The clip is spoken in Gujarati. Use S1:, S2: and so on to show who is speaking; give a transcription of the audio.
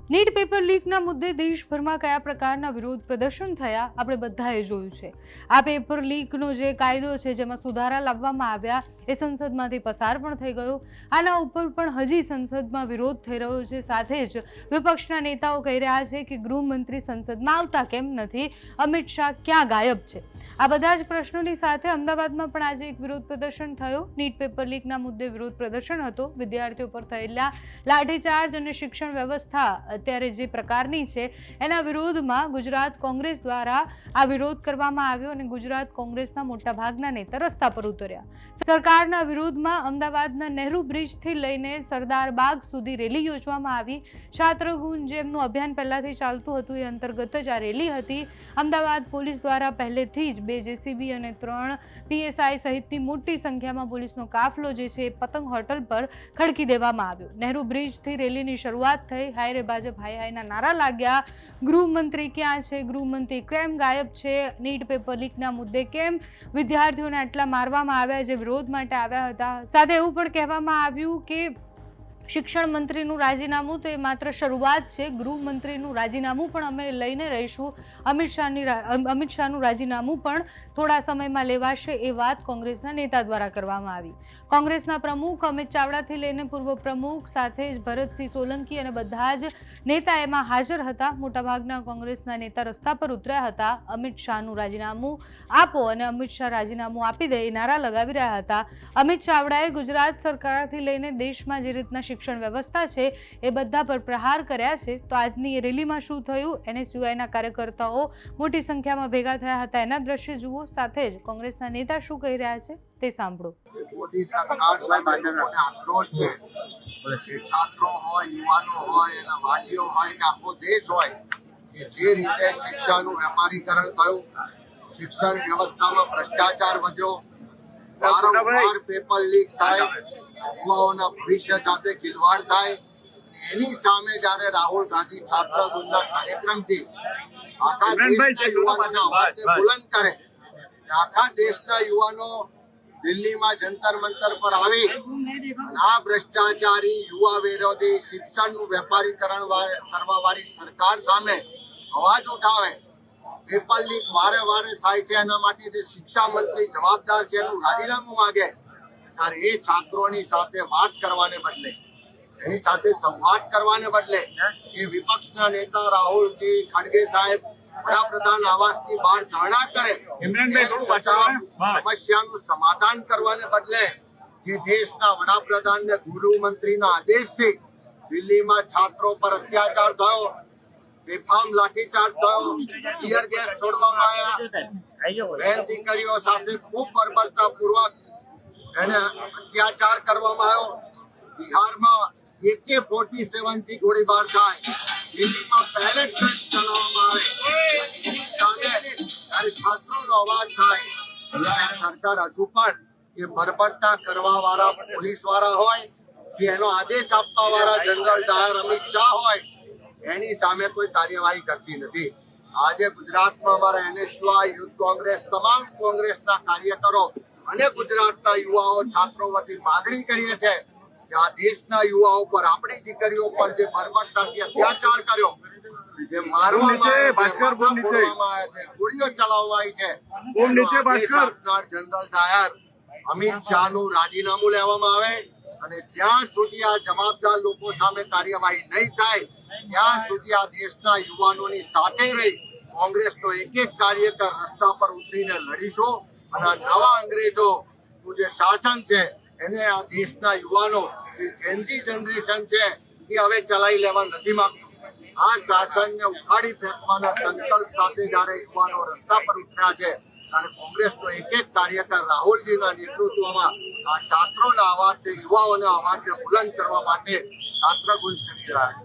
S1: નીટ પેપર લીકના મુદ્દે દેશભરમાં કયા પ્રકારના વિરોધ પ્રદર્શન થયા આપણે બધાએ જોયું છે। આ પેપર લીકનો જે કાયદો છે જેમાં સુધારા લાવવામાં આવ્યા એ સંસદમાંથી પસાર પણ થઈ ગયો। આના ઉપર પણ હજી સંસદમાં વિરોધ થઈ રહ્યો છે। સાથે જ વિપક્ષના નેતાઓ કહી રહ્યા છે કે ગૃહમંત્રી સંસદમાં આવતા કેમ નથી, અમિત શાહ ક્યાં ગાયબ છે। આ બધા જ પ્રશ્નોની સાથે અમદાવાદમાં પણ આજે એક વિરોધ પ્રદર્શન થયો। નીટ પેપર લીકના મુદ્દે વિરોધ પ્રદર્શન હતો। વિદ્યાર્થીઓ પર થયેલા લાઠીચાર્જ અને શિક્ષણ વ્યવસ્થા અત્યારે જે પ્રકારની છે એના વિરોધમાં ગુજરાત કોંગ્રેસ દ્વારા આ વિરોધ કરવામાં આવ્યો અને ગુજરાત કોંગ્રેસના મોટાભાગના નેતા રસ્તા પર ઉતર્યા। સરકારના વિરોધમાં અમદાવાદના નહેરુ બ્રિજથી લઈને સરદાર બાગ સુધી રેલી યોજવામાં આવી। છાત્રગુંજ જેમનું અભિયાન પહેલાથી ચાલતું હતું એ અંતર્ગત જ આ રેલી હતી। અમદાવાદ પોલીસ દ્વારા પહેલેથી જ 2 જેસીબી અને 3 પીએસઆઈ સહિતની મોટી સંખ્યામાં પોલીસનો કાફલો જે છે એ પતંગ હોટલ પર ખડકી દેવામાં આવ્યો। નહેરુ બ્રિજથી રેલીની શરૂઆત થઈ। હાય રે ભાજપ હાય હાયના નારા લાગ્યા। ગૃહમંત્રી ક્યાં છે, ગૃહમંત્રી કેમ ગાયબ છે, નીટ પેપર લીકના મુદ્દે કેમ વિદ્યાર્થીઓને આટલા મારવામાં આવ્યા જે વિરોધ માટે આવ્યા હતા। સાથે એવું પણ કહેવામાં આવ્યું કે શિક્ષણ મંત્રીનું રાજીનામું તો એ માત્ર શરૂઆત છે, ગૃહમંત્રીનું રાજીનામું પણ અમે લઈને રહીશું। અમિત શાહનું રાજીનામું પણ થોડા સમયમાં લેવાશે એ વાત કોંગ્રેસના નેતા દ્વારા કરવામાં આવી। કોંગ્રેસના પ્રમુખ અમિત ચાવડાથી લઈને પૂર્વ પ્રમુખ સાથે જ ભરતસિંહ સોલંકી અને બધા જ નેતા એમાં હાજર હતા। મોટાભાગના કોંગ્રેસના નેતા રસ્તા પર ઉતર્યા હતા। અમિત શાહનું રાજીનામું આપો અને અમિત શાહ રાજીનામું આપી દે એ નારા લગાવી રહ્યા હતા। અમિત ચાવડાએ ગુજરાત સરકારથી લઈને દેશમાં જે રીતના શિક્ષણ વ્યવસ્થા છે એ બધા પર પ્રહાર કર્યા છે। તો આજની એ રેલીમાં શું થયું, એનએસયુઆઈના કાર્યકર્તાઓ મોટી સંખ્યામાં ભેગા થયા હતા એના દ્રશ્ય જુઓ। સાથે જ કોંગ્રેસના નેતા શું કહી રહ્યા છે તે સાંભળો।
S2: મોદી સરકાર સામે લોકોને આક્રોશ છે। છાત્રો હોય, યુવાનો હોય, એના વાલીઓ હોય કે આખો દેશ હોય કે જે રીતે શિક્ષાનું વેપારીકરણ થયું, શિક્ષણ વ્યવસ્થામાં ભ્રષ્ટાચાર વધ્યો, વારંવાર પેપર લીક થાય, યુવાઓના ભવિષ્ય સાથે ખિલવાડ થાય, એની સામે જ્યારે રાહુલ ગાંધી છાત્રગુંજના કાર્યક્રમથી આખા દેશના યુવાનોના અવાજને બુલંદ કરે, આખા દેશના યુવાનો દિલ્હીમાં જંતર મંતર પર આવી અને આ ભ્રષ્ટાચારી યુવા વિરોધી શિક્ષણનું વેપારીકરણ કરવા વાળી સરકાર સામે અવાજ ઉઠાવે, પેપર લીક વારે વારે થાય છે એના માટે જે શિક્ષા મંત્રી જવાબદાર છે એનું રાજીનામું માંગે, ત્યારે એ છાત્રોની સાથે વાત કરવાને બદલે, એની સાથે સંવાદ કરવાને બદલે એ વિપક્ષના નેતા રાહુલજી ખડગે સાહેબ વડાપ્રધાન આવાસની બહાર ધરણા કરે, સમસ્યાનું સમાધાન કરવાને બદલે જે દેશના વડાપ્રધાનને ગૃહમંત્રીના આદેશથી દિલ્હીમાં છાત્રો પર અત્યાચાર થયો, બેફામ લાઠીચાર્જ થયો, ટીયર ગેસ છોડવામાં આવ્યા, બહેન દીકરીઓ સાથે ખૂબ બર્બરતાપૂર્વક એને અત્યાચાર કરવામાં આવ્યો, બિહારમાં AK-47 થી ગોળીબાર થાય, દિલ્હીમાં પેલેટ ગન ચલાવવામાં આવે, ત્યારે છાત્રોનો અવાજ થાય, સરકાર હજુ પણ એ બર્બરતા કરવા વાળા પોલીસ વાળા હોય કે એનો આદેશ આપવા વાળા જનરલ ડાયર અમિત શાહ હોય એની સામે કોઈ કાર્યવાહી કરતી નથી। આજે ગુજરાતમાં અમારા એનએસયુઆઈ, યુથ કોંગ્રેસ, તમામ કોંગ્રેસના કાર્યકરો અને ગુજરાતના યુવાઓ છાત્રો વતી માગણી કરીએ છે કે આ દેશના યુવાઓ પર, આપણી દીકરીઓ પર જે બર્બરતાથી અત્યાચાર કર્યો, જે મારવામાં આવ્યા છે, ગોળીઓ ચલાવવામાં આવી છે, જનરલ ડાયર અમિત શાહનું રાજીનામું લેવામાં આવે અને જ્યાં સુધી આ જવાબદાર લોકો સામે કાર્યવાહી નહીં થાય ત્યાં સુધી આ દેશના યુવાનોની સાથે રહી કોંગ્રેસનો એક એક કાર્યકર રસ્તા પર ઉતરીને લડીશું અને આ નવા અંગ્રેજોનું જે શાસન છે એને આ દેશના યુવાનો, જે જેનજી જનરેશન છે એ હવે ચલાવી લેવા નથી માંગતું। આ શાસનને ઉખાડી ફેંકવાના સંકલ્પ સાથે જ્યારે યુવાનો રસ્તા પર ઉતર્યા છે ત્યારે કોંગ્રેસનો એક એક કાર્યકર રાહુલજીના નેતૃત્વમાં આ છાત્રોના અવાજને, યુવાઓના અવાજને બુલંદ કરવા માટે છાત્રગુંજ કરી રહ્યા છે।